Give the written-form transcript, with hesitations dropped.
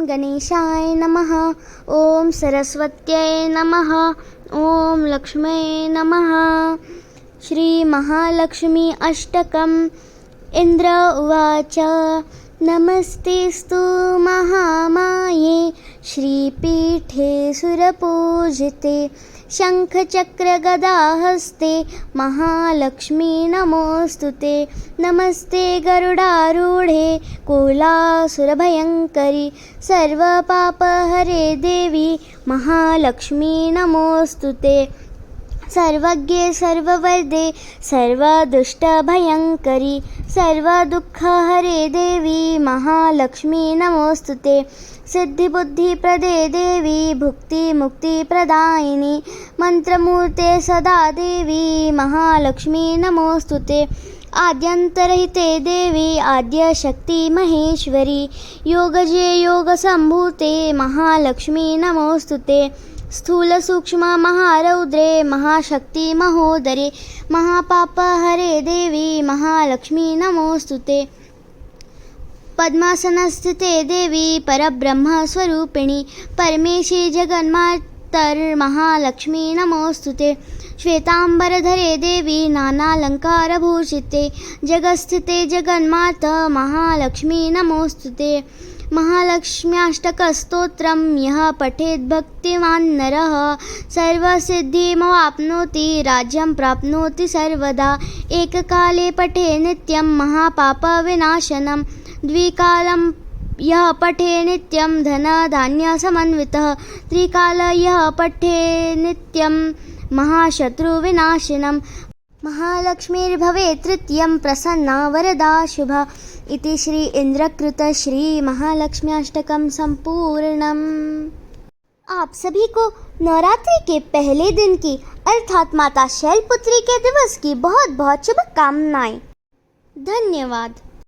गणेशाय नमः। ओम सरस्वत्यै नमः। ओम लक्ष्म्यै नमः। श्री महालक्ष्मी अष्टकम्। इंद्र उवाच नमस्तेस्तु महामाये श्रीपीठे सुरपूजिते शङ्खचक्रगदाहस्ते महालक्ष्मी नमोऽस्तुते। नमस्ते गरुडारूढे कुलासुरभयङ्करि सर्वपापहरे देवी महालक्ष्मी नमोऽस्तुते। सर्वज्ञे सर्ववरदे सर्वदुष्टभयङ्करि सर्वदुःखहरे देवी महालक्ष्मी नमोऽस्तुते। सिद्धिबुद्धिप्रदे देवी भुक्तिमुक्तिप्रदायिनी मन्त्रमूर्ते सदा देवी महालक्ष्मी नमोऽस्तुते। आद्यन्तरहिते देवी आद्यशक्ति महेश्वरी योगजे योगसम्भूते महालक्ष्मी नमोऽस्तुते। स्थूलसूक्ष्म महारौद्रे महाशक्ति महोदरे महापापहरे देवी महालक्ष्मी नमोऽस्तुते। पद्मासनस्थिते देवी परब्रह्मस्वरूपिणी परमेशी जगन्मातर् महालक्ष्मी नमोऽस्तुते। श्वेतांबरधरे देवी नानालङ्कारभूषिते जगत्स्थिते जगन्माता महालक्ष्मी नमोऽस्तुते। महालक्ष्म्याष्टकस्तोत्रं यः पठेत् भक्तिमान् नरः सर्वसिद्धिमवाप्नोति राज्यं प्राप्नोति सर्वदा। एककाले पठे नित्यं महापापविनाशनं द्विकालं यः पठे नित्यं धनधान्यसमन्वितः त्रिकाल यः पठे नित्यं महाशत्रुविनाशनं। महालक्ष्मीर्भवेत् तृतीयं प्रसन्ना वरदा शुभा। इति श्री इंद्रकृत श्री महालक्ष्मी अष्टकम संपूर्णम। आप सभी को नवरात्रि के पहले दिन की अर्थात माता शैलपुत्री के दिवस की बहुत बहुत शुभकामनाएं। धन्यवाद।